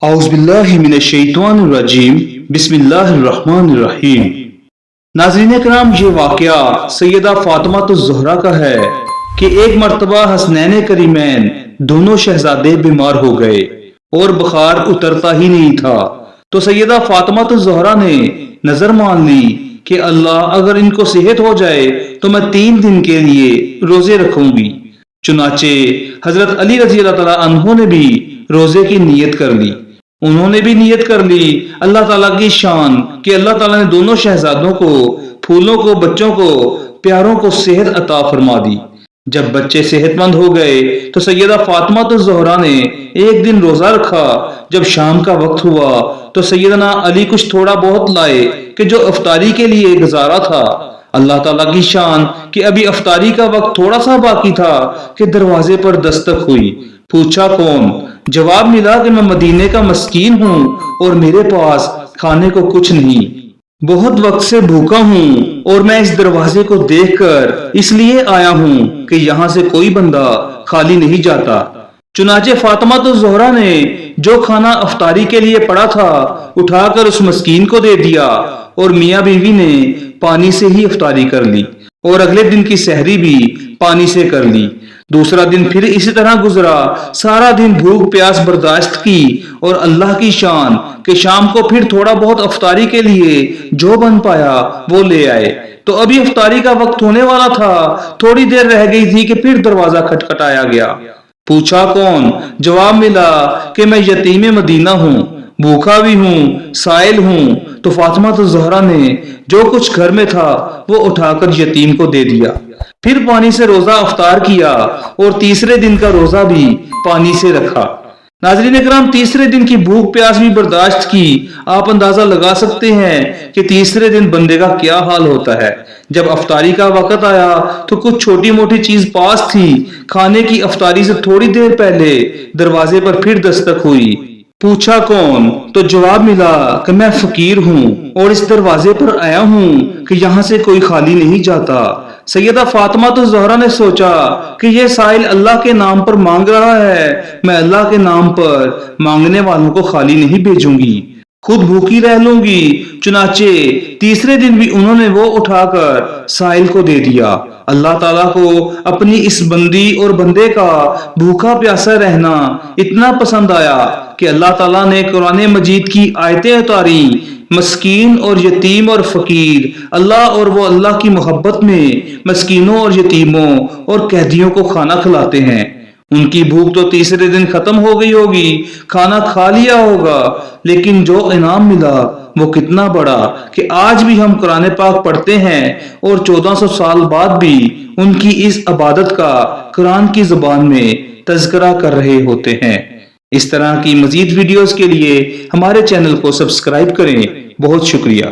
اعوذ باللہ من الشیطان الرجیم بسم اللہ الرحمن الرحیم۔ ناظرین کرام، یہ واقعہ سیدہ فاطمہ الزہرا کا ہے کہ ایک مرتبہ حسنین کریمین دونوں شہزادے بیمار ہو گئے اور بخار اترتا ہی نہیں تھا، تو سیدہ فاطمہ الزہرا نے نظر مان لی کہ اللہ اگر ان کو صحت ہو جائے تو میں 3 دن کے لیے روزے رکھوں گی۔ چنانچہ حضرت علی رضی اللہ تعالیٰ عنہ نے بھی روزے کی نیت کر لی۔ انہوں نے بھی نیت کر لی اللہ تعالیٰ کی شان کہ اللہ تعالیٰ نے دونوں شہزادوں کو، پھولوں کو، بچوں کو، پیاروں کو صحت عطا فرما دی۔ جب بچے صحت مند ہو گئے تو سیدہ فاطمہ الزہرا نے ایک دن روزہ رکھا۔ جب شام کا وقت ہوا تو سیدنا علی کچھ تھوڑا بہت لائے کہ جو افطاری کے لیے گزارا تھا۔ اللہ تعالیٰ کی شان کہ ابھی افطاری کا وقت تھوڑا سا باقی تھا کہ دروازے پر دستک ہوئی۔ پوچھا کون؟ جواب ملا کہ میں مدینے کا مسکین ہوں اور میرے پاس کھانے کو کچھ نہیں، بہت وقت سے بھوکا ہوں اور میں اس دروازے کو دیکھ کر اس لیے آیا ہوں کہ یہاں سے کوئی بندہ خالی نہیں جاتا۔ چنانچہ فاطمہ الزہرا نے جو کھانا افطاری کے لیے پڑا تھا اٹھا کر اس مسکین کو دے دیا، اور میاں بیوی نے پانی سے ہی افطاری کر لی اور اگلے دن کی سحری بھی پانی سے کر لی۔ دوسرا دن پھر اسی طرح گزرا، سارا دن بھوک پیاس برداشت کی، اور اللہ کی شان کہ شام کو پھر تھوڑا بہت افطاری کے لیے جو بن پایا وہ لے آئے۔ تو ابھی افطاری کا وقت ہونے والا تھا، تھوڑی دیر رہ گئی تھی کہ پھر دروازہ کھٹکھٹایا گیا۔ پوچھا کون؟ جواب ملا کہ میں یتیم مدینہ ہوں، بھوکا بھی ہوں، سائل ہوں۔ تو فاطمہ الزہرا نے جو کچھ گھر میں تھا وہ اٹھا کر یتیم کو دے دیا، پھر پانی سے روزہ افطار کیا اور تیسرے دن کا روزہ بھی پانی سے رکھا۔ ناظرین اکرام، تیسرے دن کی بھوک پیاس بھی برداشت کی۔ آپ اندازہ لگا سکتے ہیں کہ تیسرے دن بندے کا کیا حال ہوتا ہے۔ جب افطاری کا وقت آیا تو کچھ چھوٹی موٹی چیز پاس تھی، کھانے کی افطاری سے تھوڑی دیر پہلے دروازے پر پھر دستک ہوئی۔ پوچھا کون؟ تو جواب ملا کہ میں فقیر ہوں اور اس دروازے پر آیا ہوں کہ یہاں سے کوئی خالی نہیں جاتا۔ سیدہ فاطمہ الزہرا نے سوچا کہ یہ سائل اللہ کے نام پر مانگ رہا ہے، میں اللہ کے نام پر مانگنے والوں کو خالی نہیں بھیجوں گی، خود بھوکی رہ لوں گی۔ چنانچہ تیسرے دن بھی انہوں نے وہ اٹھا کر سائل کو دے دیا۔ اللہ تعالیٰ کو اپنی اس بندی اور بندے کا بھوکا پیاسا رہنا اتنا پسند آیا کہ اللہ تعالیٰ نے قرآن مجید کی آیتیں اتاری۔ مسکین اور یتیم اور فقیر، اللہ اور وہ اللہ کی محبت میں مسکینوں اور یتیموں اور قیدیوں کو کھانا کھلاتے ہیں۔ ان کی بھوک تو تیسرے دن ختم ہو گئی ہوگی، کھانا کھا لیا ہوگا، لیکن جو انعام ملا وہ کتنا بڑا کہ آج بھی ہم قرآن پاک پڑھتے ہیں اور 1400 سال بعد بھی ان کی اس عبادت کا قرآن کی زبان میں تذکرہ کر رہے ہوتے ہیں۔ اس طرح کی مزید ویڈیوز کے لیے ہمارے چینل کو سبسکرائب کریں۔ بہت شکریہ۔